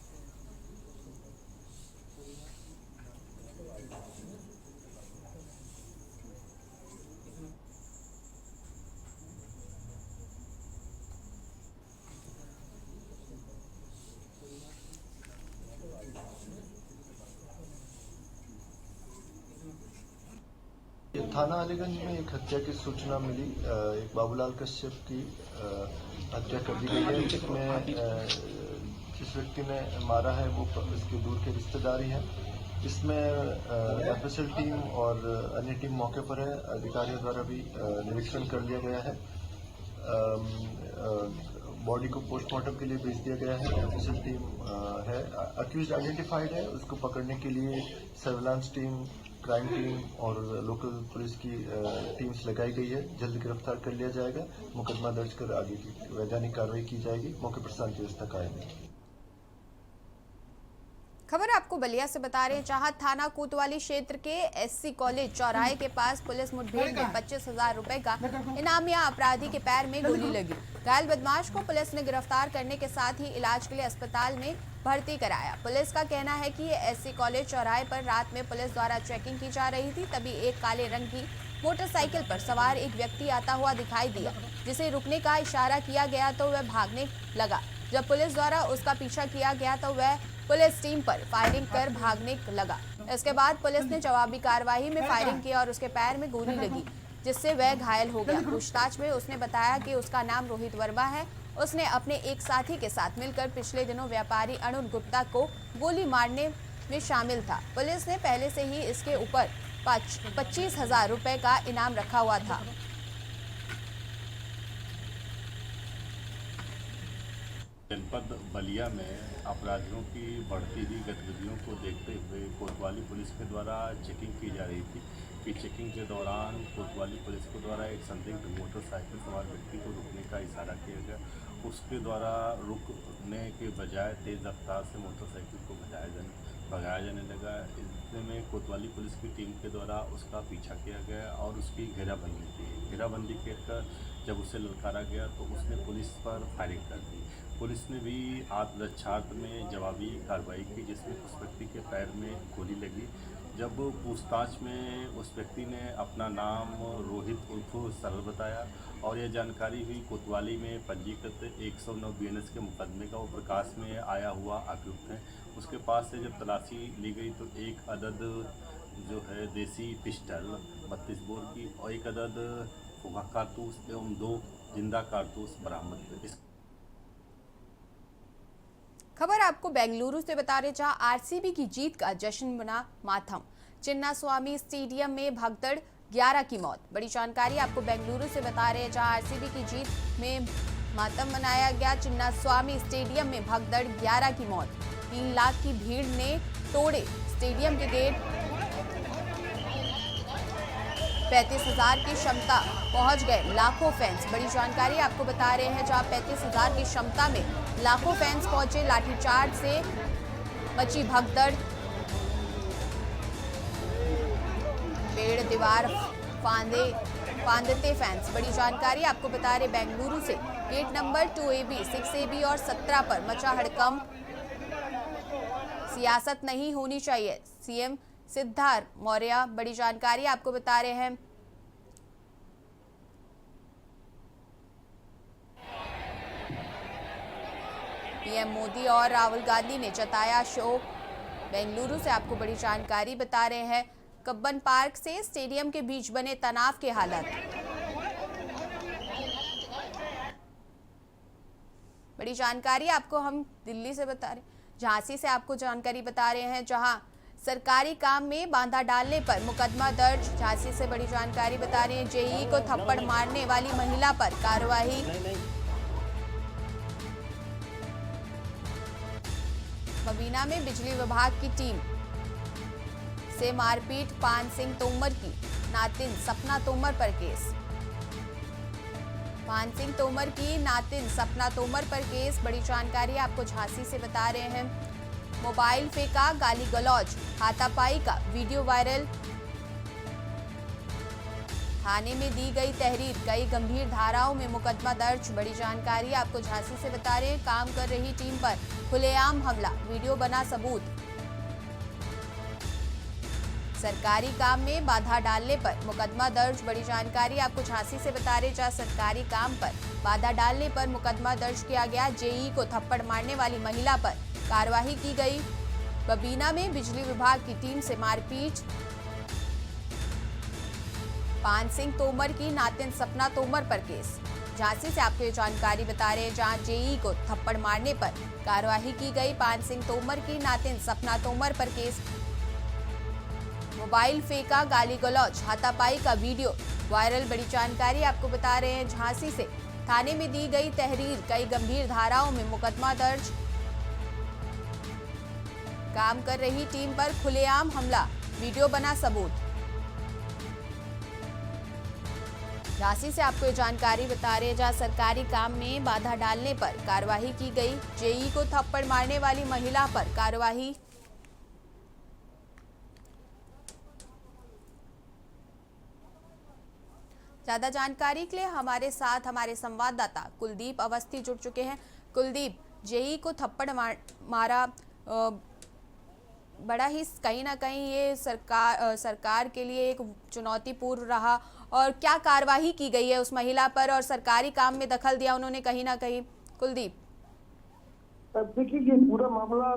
S7: थाना अलीगंज में एक हत्या की सूचना मिली। एक बाबूलाल कश्यप की हत्या कर दी गई है, जिसमें जिस व्यक्ति ने मारा है वो इसके दूर के रिश्तेदारी हैं। इसमें एफएसएल टीम और अन्य टीम मौके पर है। अधिकारियों द्वारा भी निरीक्षण कर लिया गया है। बॉडी को पोस्टमार्टम के लिए भेज दिया गया है। एफएसएल टीम है, अक्यूज्ड आइडेंटिफाइड है। उसको पकड़ने के लिए सर्विलांस टीम, क्राइम टीम और लोकल पुलिस की टीम्स लगाई गई है। जल्द गिरफ्तार कर लिया जाएगा। मुकदमा दर्ज कर आगे की वैधानिक कार्रवाई की जाएगी। मौके पर शांति व्यवस्था कायम है।
S1: खबर आपको बलिया से बता रहे हैं, जहां थाना कोतवाली क्षेत्र के एससी कॉलेज चौराहे के पास पुलिस मुठभेड़ में 25,000 रुपए का इनामिया अपराधी के पैर में गोली लगी। घायल बदमाश को पुलिस ने गिरफ्तार करने के साथ ही इलाज के लिए अस्पताल में भर्ती कराया। पुलिस का कहना है कि एससी कॉलेज चौराहे पर रात में पुलिस द्वारा चेकिंग की जा रही थी, तभी एक काले रंग की मोटरसाइकिल पर सवार एक व्यक्ति आता हुआ दिखाई दिया, जिसे रुकने का इशारा किया गया तो वह भागने लगा। जब पुलिस द्वारा उसका पीछा किया गया तो वह पुलिस टीम पर फायरिंग कर भागने लगा। इसके बाद पुलिस ने जवाबी कार्रवाई में फायरिंग की और उसके पैर में गोली लगी, जिससे वह घायल हो गया। पूछताछ में उसने बताया कि उसका नाम रोहित वर्मा है। उसने अपने एक साथी के साथ मिलकर पिछले दिनों व्यापारी अरुण गुप्ता को गोली मारने में शामिल था। पुलिस ने पहले से ही इसके ऊपर 25,000 रुपए का इनाम रखा हुआ था।
S8: जनपद बलिया में अपराधियों की बढ़ती हुई गतिविधियों को देखते हुए कोतवाली पुलिस के द्वारा चेकिंग की जा रही थी कि चेकिंग के दौरान कोतवाली पुलिस के द्वारा एक संदिग्ध मोटरसाइकिल सवार व्यक्ति को रुकने का इशारा किया गया। उसके द्वारा रुकने के बजाय तेज़ रफ्तार से मोटरसाइकिल को भगाया जाने लगा। इतने में कोतवाली पुलिस की टीम के द्वारा उसका पीछा किया गया और उसकी घेराबंदी की। घेराबंदी कर जब उसे ललकारा गया तो उसने पुलिस पर फायरिंग कर दी। पुलिस ने भी आत्मरक्षार्थ में जवाबी कार्रवाई की, जिसमें उस व्यक्ति के पैर में गोली लगी। जब पूछताछ में उस व्यक्ति ने अपना नाम रोहित उर्फ सरल बताया और यह जानकारी हुई कोतवाली में पंजीकृत 109 BNS के मुकदमे का वो प्रकाश में आया हुआ अभियुक्त है। उसके पास से जब तलाशी ली गई तो एक अदद जो है देसी पिस्टल 32 बोर की और एक अदद फुगा कारतूस एवं 2 जिंदा कारतूस बरामद हुए।
S1: खबर आपको बेंगलुरु से बता रहे, जहां आरसीबी की जीत का जश्न मना मातम। चिन्नास्वामी स्टेडियम में भगदड़, 11 की मौत। बड़ी जानकारी आपको बेंगलुरु से बता रहे हैं, जहां आरसीबी की जीत में मातम मनाया गया। चिन्नास्वामी स्टेडियम में भगदड़, 11 की मौत। 3 लाख की भीड़ ने तोड़े स्टेडियम के गेट। 35,000 की क्षमता पहुंच गए लाखों फैंस। बड़ी जानकारी आपको बता रहे हैं, जहां 35,000 की क्षमता में लाखों फैंस पहुंचे। लाठीचार्ज से मची भगदड़, पेड़ दीवार फांदते फैंस। बड़ी जानकारी आपको बता रहे बेंगलुरु से, गेट नंबर 2AB, 6AB और 17 पर मचा हड़कंप। सियासत नहीं होनी चाहिए, सीएम सिद्धार्थ मौर्य। बड़ी जानकारी आपको बता रहे हैं। पीएम मोदी और राहुल गांधी ने जताया शोक। बेंगलुरु से आपको बड़ी जानकारी बता रहे हैं। कब्बन पार्क से स्टेडियम के बीच बने तनाव के हालात। बड़ी जानकारी आपको हम दिल्ली से बता रहे हैं, झांसी से आपको जानकारी बता रहे हैं, जहां सरकारी काम में बाधा डालने पर मुकदमा दर्ज। झांसी से बड़ी जानकारी बता रहे हैं, जेईई को थप्पड़ मारने वाली महिला पर कार्रवाई। बबीना में बिजली विभाग की टीम से मारपीट, पान सिंह तोमर की नातिन सपना तोमर पर केस। पान सिंह तोमर की नातिन सपना तोमर पर केस। बड़ी जानकारी आपको झांसी से बता रहे हैं। मोबाइल फेंका, गाली गलौज, हाथापाई का वीडियो वायरल। थाने में दी गई तहरीर, कई गंभीर धाराओं में मुकदमा दर्ज। बड़ी जानकारी आपको झांसी से बता रहे हैं। काम कर रही टीम पर खुलेआम हमला, वीडियो बना सबूत। सरकारी काम में बाधा डालने पर मुकदमा दर्ज। बड़ी जानकारी आपको झांसी से बता रहे, जहां सरकारी काम पर बाधा डालने पर मुकदमा दर्ज किया गया। जेईई को थप्पड़ मारने वाली महिला पर कार्रवाई की गई। बबीना में बिजली विभाग की टीम से मारपीट, पान सिंह तोमर की नातिन सपना तोमर पर केस। झांसी से आपको ये जानकारी बता रहे हैं, जहां जेईई को थप्पड़ मारने पर कार्रवाई की गई। पान सिंह तोमर की नातिन सपना तोमर पर केस। मोबाइल फेंका, गाली गलौज, हाथापाई का वीडियो वायरल। बड़ी जानकारी आपको बता रहे हैं झांसी से। थाने में दी गई तहरीर, कई गंभीर धाराओं में मुकदमा दर्ज। काम कर रही टीम पर खुलेआम हमला, वीडियो बना सबूत। झांसी से आपको ये जानकारी बता रहे हैं, जहां सरकारी काम में बाधा डालने पर कार्रवाई की गई। जेईई को थप्पड़ मारने वाली महिला पर कार्रवाई। ज्यादा जानकारी के लिए हमारे साथ हमारे संवाददाता कुलदीप अवस्थी जुड़ चुके हैं। कुलदीप, जेईई को थप्पड़ मारा, बड़ा ही कहीं ना कहीं ये सरकार के लिए एक चुनौतीपूर्ण रहा, और क्या कार्रवाई की गई है उस महिला पर, और सरकारी काम में दखल दिया उन्होंने कहीं ना कहीं? कुलदीप,
S9: देखिए, ये पूरा मामला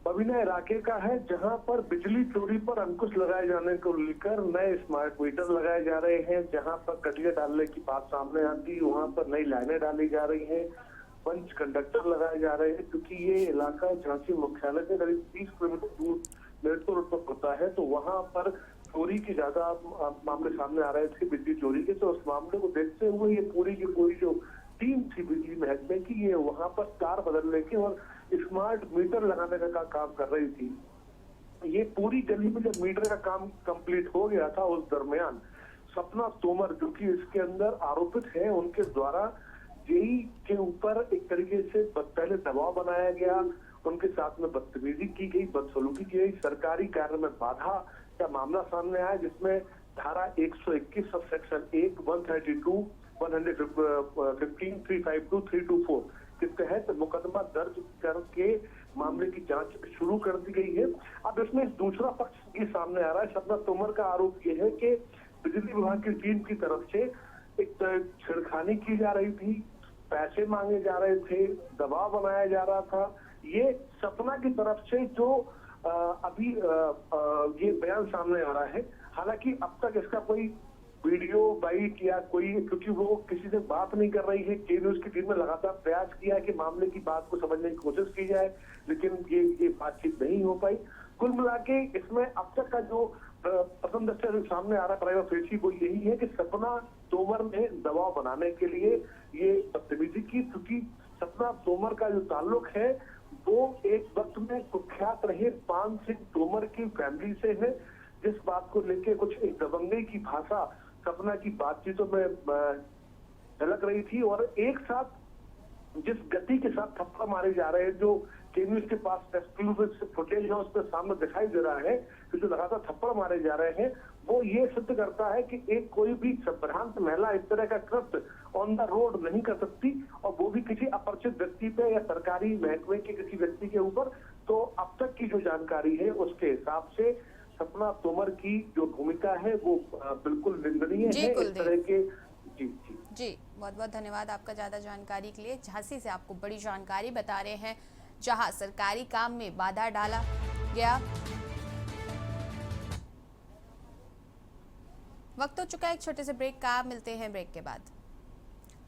S9: बबीना इलाके का है, जहां पर बिजली चोरी पर अंकुश लगाए जाने को लेकर नए स्मार्ट मीटर लगाए जा रहे हैं। जहां पर कटिया डालने की बात सामने आती है, वहां पर नई लाइनें डाली जा रही हैं, पंच कंडक्टर लगाए जा रहे हैं, क्योंकि ये इलाका झांसी मुख्यालय से करीब 30 किलोमीटर दूर मेट्रो रोड पर होता है। तो वहां पर चोरी की ज्यादा मामले सामने आ रहे थे, बिजली चोरी के। तो उस मामले को देखते हुए ये पूरी की पूरी जो टीम थी बिजली महकमे की, ये वहां पर तार बदलने की और स्मार्ट मीटर लगाने का काम कर रही थी। ये पूरी गली में जब मीटर का काम कंप्लीट हो गया था, उस दरमियान सपना तोमर, जो कि इसके अंदर आरोपित है, उनके द्वारा जेई के ऊपर एक तरीके से पहले दबाव बनाया गया, उनके साथ में बदतमीजी की गई, बदसलूकी की गई, सरकारी कार्य में बाधा का मामला सामने आया, जिसमें धारा 121 सब सेक्शन 1, 132, 115, 352, 324 के तहत मुकदमा दर्ज करके मामले की जांच शुरू कर दी गई है। अब इसमें दूसरा पक्ष ये सामने आ रहा है। सपना तोमर का आरोप ये है कि बिजली विभाग की टीम की तरफ से एक छेड़खानी की जा रही थी, पैसे मांगे जा रहे थे, दबाव बनाया जा रहा था। ये सपना की तरफ से जो अभी ये बयान सामने आ रहा है। हालांकि अब तक इसका कोई वीडियो बाइट या कोई, क्योंकि वो किसी से बात नहीं कर रही है। के न्यूज की टीम ने लगातार प्रयास किया कि मामले की बात को समझने की कोशिश की जाए, लेकिन ये बातचीत नहीं हो पाई। कुल मिला के इसमें अब तक का जो प्रथम दृष्टया से सामने आ रहा प्राइमा फेसी वो यही है कि सपना तोमर ने दबाव बनाने के लिए ये बदतमीजी की, क्योंकि सपना तोमर का जो ताल्लुक है वो एक वक्त में कुख्यात रहे पान सिंह तोमर की फैमिली से है, जिस बात को लेके कुछ एक दबंगई की भाषा सपना की बातचीतों में झलक रही थी। और एक साथ जिस गति के साथ थप्पड़ मारे जा रहे हैं, जो के न्यूज के पास एक्सक्लूसिव फुटेज है, उस पर सामने दिखाई दे रहा है कि जो लगातार थप्पड़ मारे जा रहे हैं, वो ये सिद्ध करता है कि एक कोई भी संभ्रांत महिला इस तरह का कृत्य ऑन द रोड नहीं कर सकती, और वो भी किसी अपरिचित व्यक्ति पे या सरकारी महकमे के किसी व्यक्ति के ऊपर। तो अब तक की जो जानकारी है उसके हिसाब से सपना तोमर की जो भूमिका है वो बिल्कुल निंदनीय है। इस तरह के जी
S1: बहुत बहुत धन्यवाद आपका ज्यादा जानकारी के लिए। झांसी से आपको बड़ी जानकारी बता रहे हैं, जहां सरकारी काम में बाधा डाला गया। वक्त हो चुका है एक छोटे से ब्रेक का, मिलते हैं ब्रेक के बाद।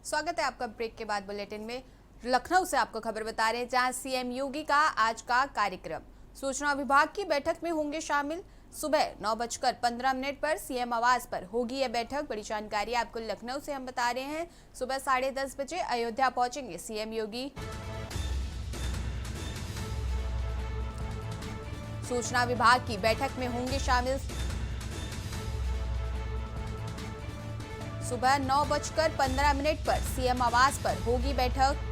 S1: स्वागत है आपका ब्रेक के बाद बुलेटिन में। लखनऊ से आपको खबर बता रहे हैं, जहां सीएम योगी का आज का कार्यक्रम। सूचना विभाग की बैठक में होंगे शामिल। सुबह 9:15 पर सीएम आवास पर होगी यह बैठक। बड़ी जानकारी आपको लखनऊ से हम बता रहे हैं। सुबह 10:30 बजे अयोध्या पहुंचेंगे सीएम योगी। सूचना विभाग की बैठक में होंगे शामिल। सुबह 9:15 पर सीएम आवास पर होगी बैठक।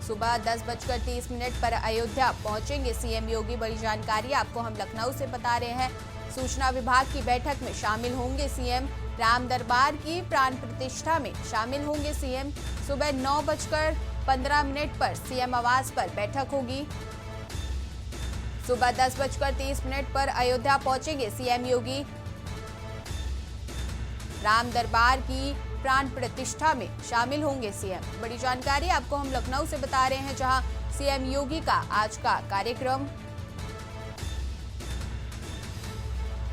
S1: सुबह 10:30 पर अयोध्या पहुंचेंगे सीएम योगी। बड़ी जानकारी आपको हम लखनऊ से बता रहे हैं। सूचना विभाग की बैठक में शामिल होंगे सीएम। राम दरबार की प्राण प्रतिष्ठा में शामिल होंगे सीएम। सुबह 9:15 पर सीएम आवास पर बैठक होगी। सुबह 10:30 पर अयोध्या पहुंचेंगे सीएम योगी। राम दरबार की प्राण प्रतिष्ठा में शामिल होंगे सीएम। बड़ी जानकारी आपको हम लखनऊ से बता रहे हैं, जहां सीएम योगी का आज का कार्यक्रम।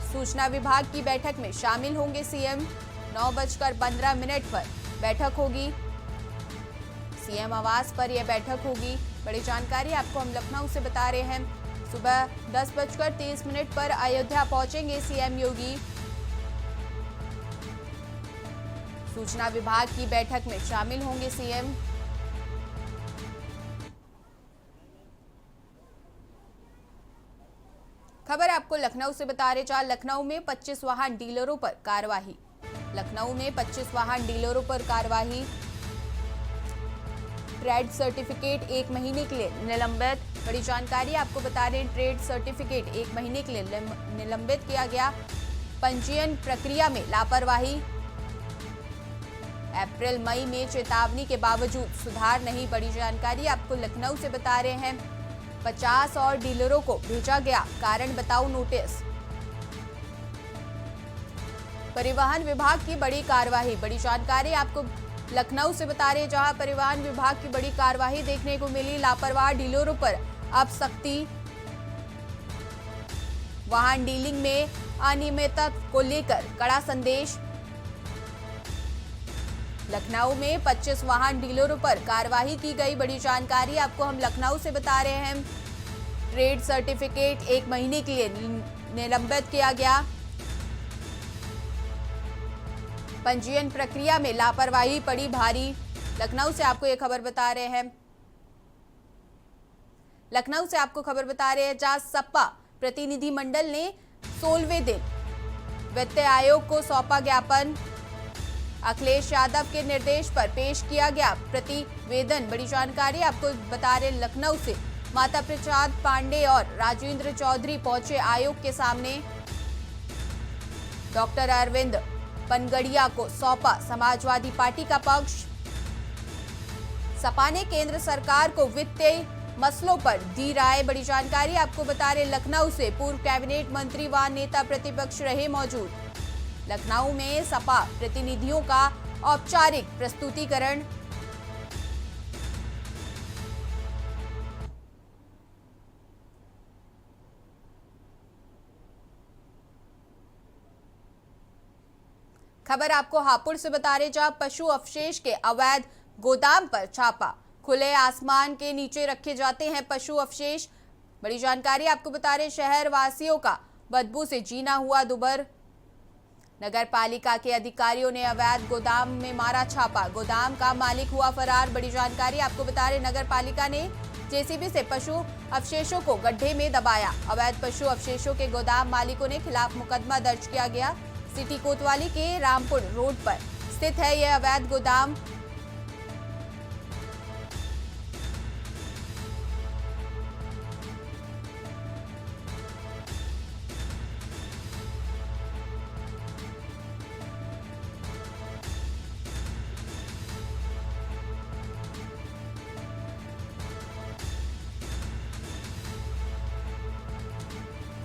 S1: सूचना विभाग की बैठक में शामिल होंगे सीएम। 9:15 पर बैठक होगी। सीएम आवास पर यह बैठक होगी। बड़ी जानकारी आपको हम लखनऊ से बता रहे हैं। सुबह 10:30 पर अयोध्या पहुंचेंगे सीएम योगी। सूचना विभाग की बैठक में शामिल होंगे सीएम। खबर आपको लखनऊ से बता रहे, जहां लखनऊ में 25 वाहन डीलरों पर कार्रवाई। लखनऊ में 25 वाहन डीलरों पर कार्रवाई। ट्रेड सर्टिफिकेट 1 महीने के लिए निलंबित। बड़ी जानकारी आपको बता रहे हैं, ट्रेड सर्टिफिकेट 1 महीने के लिए निलंबित किया गया। पंजीयन प्रक्रिया में लापरवाही। अप्रैल मई में चेतावनी के बावजूद सुधार नहीं। बड़ी जानकारी आपको लखनऊ से बता रहे हैं। 50 और डीलरों को भेजा गया कारण बताओ नोटिस। परिवहन विभाग की बड़ी कार्रवाई। बड़ी जानकारी आपको लखनऊ से बता रहे हैं, जहां परिवहन विभाग की बड़ी कार्रवाई देखने को मिली। लापरवाह डीलरों पर अब सख्ती, वाहन डीलिंग में अनियमितता को लेकर कड़ा संदेश। लखनऊ में 25 वाहन डीलरों पर कार्रवाई की गई, बड़ी जानकारी आपको हम लखनऊ से बता रहे हैं। ट्रेड सर्टिफिकेट 1 महीने के लिए निलंबित किया गया। पंजीयन प्रक्रिया में लापरवाही पड़ी भारी। लखनऊ से आपको ये खबर बता रहे हैं। लखनऊ से आपको खबर बता रहे हैं जहां सपा प्रतिनिधि मंडल ने 16वें दिन वित्त आयोग को सौंपा ज्ञापन। अखिलेश यादव के निर्देश पर पेश किया गया प्रतिवेदन, बड़ी जानकारी आपको बता रहे लखनऊ से। माता प्रसाद पांडे और राजेंद्र चौधरी पहुंचे आयोग के सामने। डॉक्टर अरविंद पनगड़िया को सौंपा समाजवादी पार्टी का पक्ष। सपा ने केंद्र सरकार को वित्तीय मसलों पर दी राय, बड़ी जानकारी आपको बता रहे लखनऊ से। पूर्व कैबिनेट मंत्री व नेता प्रतिपक्ष रहे मौजूद। लखनऊ में सपा प्रतिनिधियों का औपचारिक प्रस्तुतिकरण। खबर आपको हापुड़ से बता रहे जहां पशु अवशेष के अवैध गोदाम पर छापा। खुले आसमान के नीचे रखे जाते हैं पशु अवशेष, बड़ी जानकारी आपको बता रहे शहर वासियों का बदबू से जीना हुआ दुभर। नगर पालिका के अधिकारियों ने अवैध गोदाम में मारा छापा, गोदाम का मालिक हुआ फरार, बड़ी जानकारी आपको बता रहे नगर पालिका ने जेसीबी से पशु अवशेषों को गड्ढे में दबाया। अवैध पशु अवशेषों के गोदाम मालिकों ने खिलाफ मुकदमा दर्ज किया गया। सिटी कोतवाली के रामपुर रोड पर स्थित है यह अवैध गोदाम।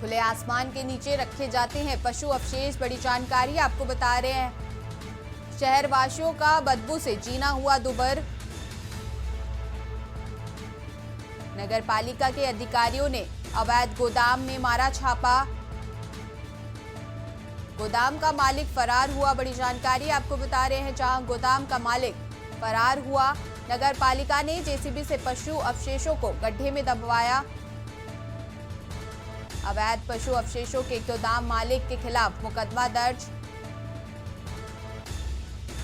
S1: खुले आसमान के नीचे रखे जाते हैं पशु अवशेष, बड़ी जानकारी आपको बता रहे हैं शहर वासियों का बदबू से जीना हुआ दुभर। नगर पालिका के अधिकारियों ने अवैध गोदाम में मारा छापा, गोदाम का मालिक फरार हुआ, बड़ी जानकारी आपको बता रहे हैं जहां गोदाम का मालिक फरार हुआ। नगर पालिका ने जेसीबी से पशु अवशेषों को गड्ढे में दबवाया। अवैध पशु अवशेषों के गोदाम मालिक के खिलाफ मुकदमा दर्ज।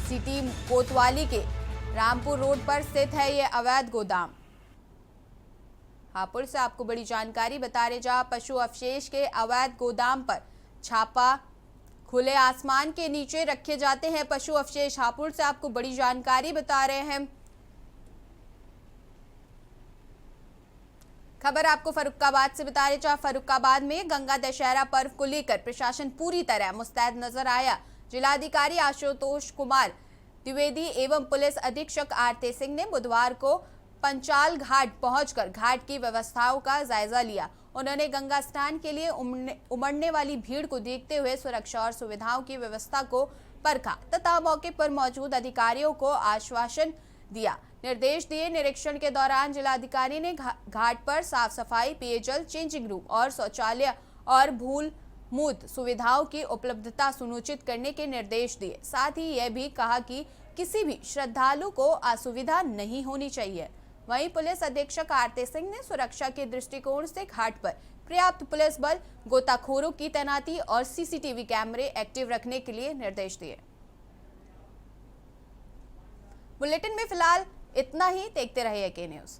S1: सिटी कोतवाली के रामपुर रोड पर स्थित है यह अवैध गोदाम। हापुड़ से आपको बड़ी जानकारी बता रहे जहां पशु अवशेष के अवैध गोदाम पर छापा। खुले आसमान के नीचे रखे जाते हैं पशु अवशेष। हापुड़ से आपको बड़ी जानकारी बता रहे हैं। खबर आपको फर्रुखाबाद से बता रहे जहां फर्रुखाबाद में गंगा दशहरा पर्व को लेकर प्रशासन पूरी तरह मुस्तैद नजर आया। जिलाधिकारी आशुतोष कुमार द्विवेदी एवं पुलिस अधीक्षक आरती सिंह ने बुधवार को पंचाल घाट पहुंचकर घाट की व्यवस्थाओं का जायजा लिया। उन्होंने गंगा स्नान के लिए उमड़ने वाली भीड़ को देखते हुए सुरक्षा और सुविधाओं की व्यवस्था को परखा तथा मौके पर मौजूद अधिकारियों को आश्वासन दिया, निर्देश दिए। निरीक्षण के दौरान जिलाधिकारी ने घाट पर साफ सफाई, पेयजल, चेंजिंग रूम और शौचालय और भूल मूत सुविधाओं की उपलब्धता सुनिश्चित करने के निर्देश दिए। साथ ही यह भी कहा कि किसी भी श्रद्धालु को असुविधा नहीं होनी चाहिए। वहीं पुलिस अधीक्षक आरती सिंह ने सुरक्षा के दृष्टिकोण से घाट पर पर्याप्त पुलिस बल, गोताखोरों की तैनाती और सीसीटीवी कैमरे एक्टिव रखने के लिए निर्देश दिए। बुलेटिन में फिलहाल इतना ही, देखते रहिए के न्यूज़।